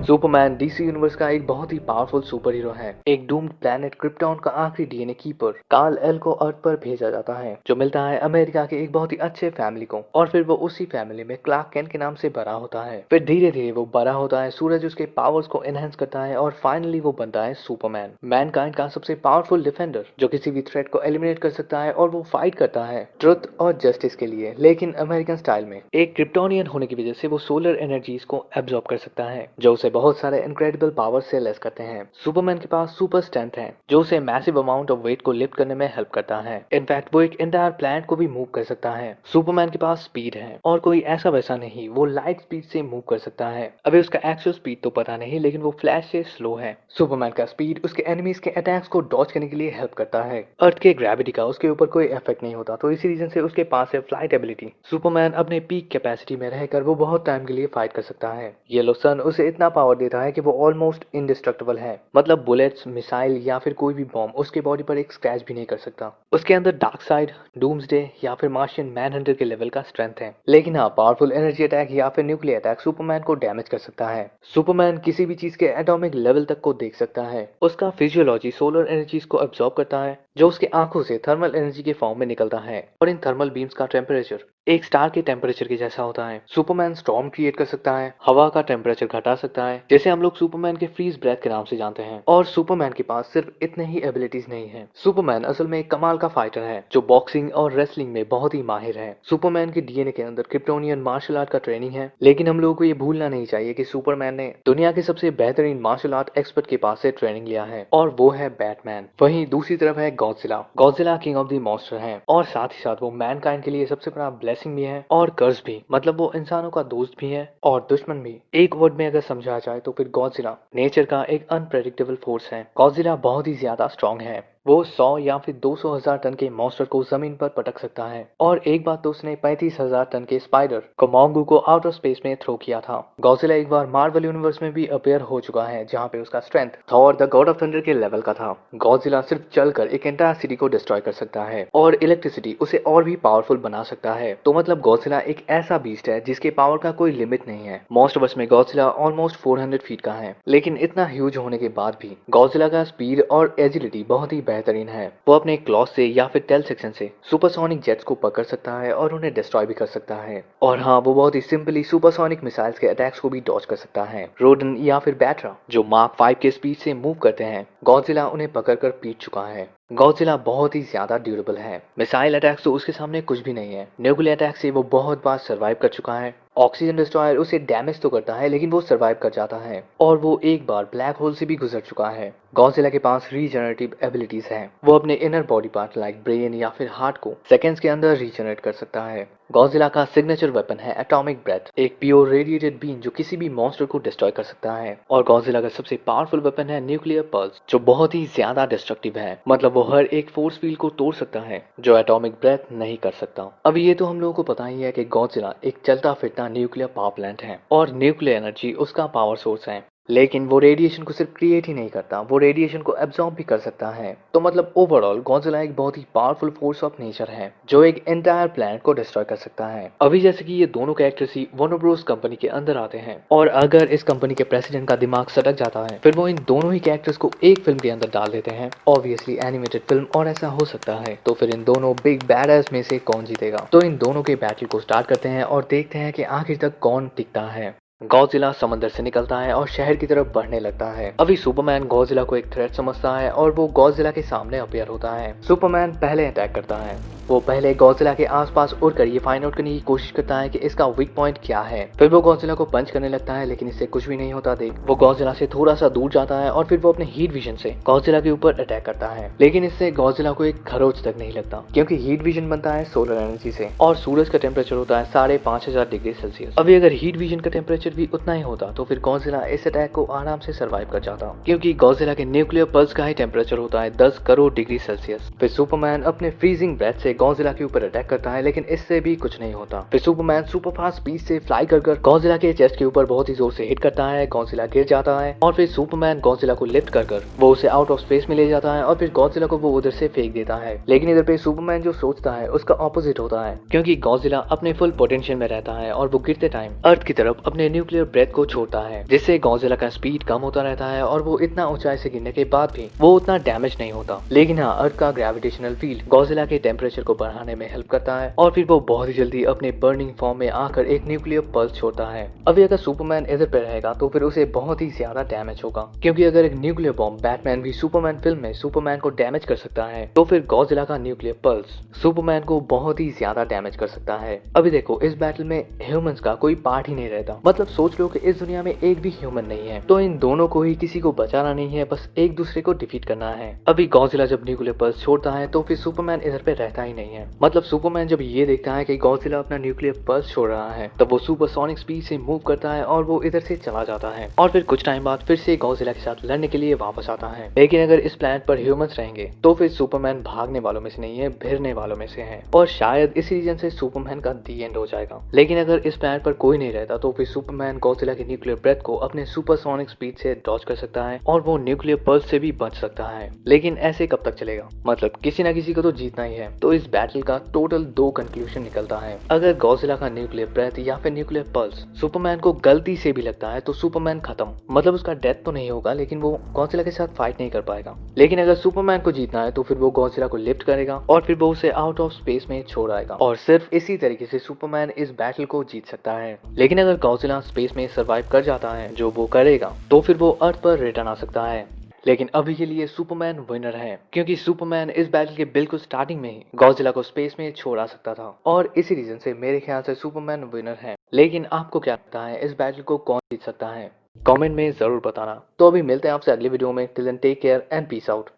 Superman DC universe का एक बहुत ही पावरफुल सुपर हीरो है। एक डूम्ड प्लैनेट क्रिप्टॉन का आखिरी डीएनए कीपर कार्ल एल को अर्थ पर भेजा जाता है, जो मिलता है अमेरिका के एक बहुत ही अच्छे फैमिली को। और फिर वो उसी फैमिली में क्लार्क केंट के नाम से बड़ा होता है। फिर धीरे धीरे वो बड़ा होता है, सूरज उसके पावर्स को एनहेंस करता है और फाइनली वो बनता है सुपरमैन, मैनकाइंड का सबसे पावरफुल डिफेंडर, जो किसी भी थ्रेट को एलिमिनेट कर सकता है। और वो फाइट करता है ट्रुथ और जस्टिस के लिए, लेकिन अमेरिकन स्टाइल में। एक क्रिप्टोनियन होने की वजह से वो सोलर एनर्जीज को एब्जॉर्ब कर सकता है, जो उसे बहुत सारे इनक्रेडिबल पावर से लेस करते हैं। सुपरमैन के पास सुपर स्ट्रेंथ है, जो उसे मैसिव अमाउंट ऑफ वेट को लिफ्ट करने में हेल्प करता है। इनफैक्ट वो एक एंटायर प्लैनेट को भी मूव कर सकता है। सुपरमैन के पास स्पीड है, और कोई ऐसा वैसा नहीं, वो लाइट स्पीड से मूव कर सकता है। अभी उसका एक्चुअल स्पीड तो पता नहीं, लेकिन वो फ्लैश से स्लो है। सुपरमैन का स्पीड उसके एनिमीज के अटैक्स को डॉज करने के लिए हेल्प करता है। अर्थ के ग्रेविटी का उसके ऊपर कोई इफेक्ट नहीं होता, तो इसी रीजन से उसके पास है फ्लाइट एबिलिटी। सुपरमैन अपने पीक कैपेसिटी में रहकर वो बहुत टाइम के लिए फाइट कर सकता है। येलो सन उसे इतना पावर देता है कि वो ऑलमोस्ट इंडिस्ट्रक्टिबल है, मतलब बुलेट्स, मिसाइल या फिर कोई भी बॉम्ब उसके बॉडी पर एक स्क्रैच भी नहीं कर सकता। उसके अंदर डार्क साइड, डूम्सडे या फिर मार्शियन मैनहंटर के लेवल का स्ट्रेंथ है। लेकिन हाँ, पावरफुल एनर्जी अटैक या फिर न्यूक्लियर अटैक सुपरमैन को डैमेज कर सकता है। सुपरमैन किसी भी चीज के एटॉमिक लेवल तक को देख सकता है। उसका फिजियोलॉजी सोलर एनर्जीज को एब्जॉर्ब करता है, जो उसके आंखों से थर्मल एनर्जी के फॉर्म में निकलता है। और इन थर्मल बीम्स का टेम्परेचर एक स्टार के टेम्परेचर के जैसा होता है। सुपरमैन स्टॉर्म क्रिएट कर सकता है, हवा का टेम्परेचर घटा सकता है, जैसे हम लोग सुपरमैन के फ्रीज ब्रेथ के नाम से जानते हैं। और सुपरमैन के पास सिर्फ इतने ही एबिलिटीज नहीं है। सुपरमैन असल में एक कमाल का फाइटर है, जो बॉक्सिंग और रेसलिंग में बहुत ही माहिर है। सुपरमैन के डीएनए के अंदर क्रिप्टोनियन मार्शल आर्ट का ट्रेनिंग है, लेकिन हम लोगों को ये भूलना नहीं चाहिए कि सुपरमैन ने दुनिया के सबसे बेहतरीन मार्शल आर्ट एक्सपर्ट के पास से ट्रेनिंग लिया है, और वो है बैटमैन। वहीं दूसरी तरफ है Godzilla. Godzilla king of the monster है, और साथ ही साथ वो मैनकाइंड के लिए सबसे बड़ा ब्लेसिंग भी है और कर्स भी, मतलब वो इंसानों का दोस्त भी है और दुश्मन भी। एक वर्ड में अगर समझा जाए तो फिर गॉडजिला नेचर का एक अनप्रेडिक्टेबल फोर्स है। गॉडजिला बहुत ही ज्यादा स्ट्रॉन्ग है। वो 100 या फिर 200,000 टन के मॉन्स्टर को जमीन पर पटक सकता है। और एक बात तो उसने 35,000 टन के स्पाइडर कोमोंगू को आउटर स्पेस में थ्रो किया था। गॉडजिला एक बार मार्वल यूनिवर्स में भी अपीयर हो चुका है, जहाँ पे उसका strength Thor the God of thunder के लेवल का था। गॉडजिला सिर्फ चलकर एक एंटायर सिटी को डिस्ट्रॉय कर सकता है, और इलेक्ट्रिसिटी उसे और भी पावरफुल बना सकता है। तो मतलब गॉडजिला एक ऐसा बीस्ट है जिसके पावर का कोई लिमिट नहीं है। मोस्टवर्स में गॉडजिला ऑलमोस्ट 400 फीट का है, लेकिन इतना ह्यूज होने के बाद भी गॉडजिला का स्पीड और एजिलिटी बहुत ही बेहतरीन है। वो अपने क्लॉज से या फिर टेल सेक्शन से सुपरसोनिक जेट्स को पकड़ सकता है और उन्हें डिस्ट्रॉय भी कर सकता है। और हाँ, वो बहुत ही सिंपली सुपरसोनिक मिसाइल्स के अटैक्स को भी डॉज कर सकता है। रोडन या फिर बैट्रा, जो मार्क 5 के स्पीड से मूव करते हैं, गॉडजिला उन्हें पकड़कर पीट चुका है। गॉडजिला बहुत ही ज्यादा ड्यूरेबल है। मिसाइल अटैक्स तो उसके सामने कुछ भी नहीं है। न्यूक्लियर अटैक से वो बहुत बार सर्वाइव कर चुका है। ऑक्सीजन डिस्ट्रॉयर उसे डैमेज तो करता है, लेकिन वो सर्वाइव कर जाता है। और वो एक बार ब्लैक होल से भी गुजर चुका है। गॉडजिला के पास रीजनरेटिव एबिलिटीज हैं। वो अपने inner body part like brain या फिर हार्ट को सेकेंड्स के अंदर रीजनरेट कर सकता है। गॉडजिला का सिग्नेचर वेपन है एटॉमिक ब्रेथ, एक प्योर रेडिएटेड बीम जो किसी भी मॉन्स्टर को डिस्ट्रॉय कर सकता है। और गॉडजिला का सबसे पावरफुल वेपन है न्यूक्लियर पल्स, जो बहुत ही ज्यादा डिस्ट्रक्टिव है, मतलब वो हर एक फोर्स फील्ड को तोड़ सकता है, जो एटॉमिक ब्रेथ नहीं कर सकता। अब ये तो हम लोगों को पता ही है कि गॉडजिला एक चलता फिरता न्यूक्लियर पावर प्लांट है, और न्यूक्लियर एनर्जी उसका पावर सोर्स है। लेकिन वो रेडिएशन को सिर्फ क्रिएट ही नहीं करता, वो रेडिएशन को एब्जॉर्ब भी कर सकता है। तो मतलब ओवरऑल गॉडजिला एक बहुत ही पावरफुल फोर्स ऑफ नेचर है, जो एक एंटायर प्लैनेट को डिस्ट्रॉय कर सकता है। अभी जैसे कि ये दोनों कैरेक्टर्स ही वार्नर ब्रोस कंपनी के अंदर आते हैं, और अगर इस कंपनी के प्रेसिडेंट का दिमाग सटक जाता है, फिर वो इन दोनों ही कैरेक्टर्स को एक फिल्म के अंदर डाल देते हैं, ऑब्वियसली एनिमेटेड फिल्म, और ऐसा हो सकता है। तो फिर इन दोनों बिग बैडएस में से कौन जीतेगा? तो इन दोनों के बैटल को स्टार्ट करते हैं और देखते हैं कि आखिर तक कौन टिकता है। गॉडजिला समंदर से निकलता है और शहर की तरफ बढ़ने लगता है। अभी सुपरमैन गॉडजिला को एक थ्रेट समझता है, और वो गॉडजिला के सामने अपीयर होता है। सुपरमैन पहले अटैक करता है। वो पहले गॉडजिला के आसपास उड़कर ये फाइंड आउट करने की कोशिश करता है कि इसका वीक पॉइंट क्या है। फिर वो गॉडजिला को पंच करने लगता है, लेकिन इससे कुछ भी नहीं होता। देख, वो गॉडजिला से थोड़ा सा दूर जाता है, और फिर वो अपने हीट विजन से गॉडजिला के ऊपर अटैक करता है। लेकिन इससे गॉडजिला को एक खरोच तक नहीं लगता, क्योंकि हीट विजन बनता है सोलर एनर्जी से, और सूरज का टेम्परेचर होता है 5,500 डिग्री सेल्सियस। अभी अगर हीट विजन का टेम्परेचर भी उतना ही होता तो फिर गॉडजिला इस अटैक को आराम से सर्वाइव कर जाता, क्योंकि गॉडजिला के न्यूक्लियर पल्स का ही टेम्परेचर होता है 10 करोड़ डिग्री सेल्सियस। फिर सुपरमैन अपने फ्रीजिंग ब्रेथ से गॉडजिला के ऊपर अटैक करता है, लेकिन इससे भी कुछ नहीं होता। फिर सुपरमैन सुपर फास्ट स्पीड से फ्लाई कर गॉडजिला के चेस्ट के ऊपर बहुत ही जोर से हिट करता है। गॉडजिला गिर जाता है और फिर सुपरमैन गॉडजिला को लिफ्ट कर वो उसे आउट ऑफ स्पेस में ले जाता है और फिर गॉडजिला को वो उधर से फेंक देता है। लेकिन इधर पे सुपरमैन जो सोचता है उसका ऑपोजिट होता है, क्योंकि गॉडजिला अपने फुल पोटेंशियल में रहता है और वो गिरते टाइम अर्थ की तरफ अपने न्यूक्लियर ब्रेथ को छोड़ता है, जिससे गॉडजिला का स्पीड कम होता रहता है और वो इतना ऊंचाई से गिरने के बाद भी वो उतना डैमेज नहीं होता। लेकिन हाँ, अर्थ का ग्रेविटेशनल फील्ड गॉडजिला के टेम्परेचर को बढ़ाने में हेल्प करता है और फिर वो बहुत ही जल्दी अपने बर्निंग फॉर्म में आकर एक न्यूक्लियर पल्स छोड़ता है। अभी अगर सुपरमैन इधर पे रहेगा तो फिर उसे बहुत ही ज्यादा डैमेज होगा, क्योंकि अगर एक न्यूक्लियर बॉम्ब बैटमैन भी सुपरमैन फिल्म में सुपरमैन को डैमेज कर सकता है, तो फिर गॉडजिला का न्यूक्लियर पल्स सुपरमैन को बहुत ही ज्यादा डैमेज कर सकता है। अभी देखो, इस बैटल में ह्यूमंस का कोई पार्ट ही नहीं रहता। मतलब सोच लो कि इस दुनिया में एक भी ह्यूमन नहीं है, तो इन दोनों को ही किसी को बचाना नहीं है, बस एक दूसरे को डिफीट करना है। अभी गॉडजिला जब न्यूक्लियर पल्स छोड़ता है तो फिर सुपरमैन इधर पे रहता ही नहीं है। मतलब सुपरमैन जब ये देखता है कि गॉडजिला अपना न्यूक्लियर पल्स छोड़ रहा है, तब वो सुपरसोनिक स्पीड से मूव करता है और वो इधर से चला जाता है और फिर कुछ टाइम बाद फिर से गॉडजिला के साथ लड़ने के लिए वापस आता है। लेकिन अगर इस प्लैनेट पर ह्यूमंस रहेंगे तो फिर सुपरमैन भागने वालों में से नहीं है, भिड़ने वालों में से है, और शायद इसी रीजन से सुपरमैन का दी एंड हो जाएगा। लेकिन अगर इस प्लैनेट पर कोई नहीं रहता तो फिर सुपरमैन गॉडजिला के न्यूक्लियर ब्रेथ को अपने सुपरसोनिक स्पीड से डॉज कर सकता है और वो न्यूक्लियर पल्स से भी बच सकता है। लेकिन ऐसे कब तक चलेगा? मतलब किसी ना किसी को तो जीतना ही है। तो इस बैटल का टोटल 2 कंक्लूजन निकलता है। अगर गॉडजिला का न्यूक्लियर ब्रेथ या फिर न्यूक्लियर पल्स सुपरमैन को गलती से भी लगता है तो सुपरमैन खत्म। मतलब उसका डेथ तो नहीं होगा, लेकिन वो गॉडजिला के साथ फाइट नहीं कर पाएगा। लेकिन अगर सुपरमैन को जीतना है तो फिर वो गॉडजिला को लिफ्ट करेगा और फिर वो उसे आउट ऑफ स्पेस में छोड़ आएगा, और सिर्फ इसी तरीके से सुपरमैन इस बैटल को जीत सकता है। लेकिन अगर गॉडजिला स्पेस में सर्वाइव कर जाता है, जो वो करेगा, तो फिर वो अर्थ पर रिटर्न आ सकता है। लेकिन अभी के लिए सुपरमैन विनर है, क्योंकि सुपरमैन इस बैटल के बिल्कुल स्टार्टिंग में ही गॉडजिला को स्पेस में छोड़ आ सकता था, और इसी रीजन से मेरे ख्याल से सुपरमैन विनर है। लेकिन आपको क्या लगता है, इस बैटल को कौन जीत सकता है? कमेंट में जरूर बताना। तो अभी मिलते हैं आपसे अगली वीडियो में। Till then take care and peace out.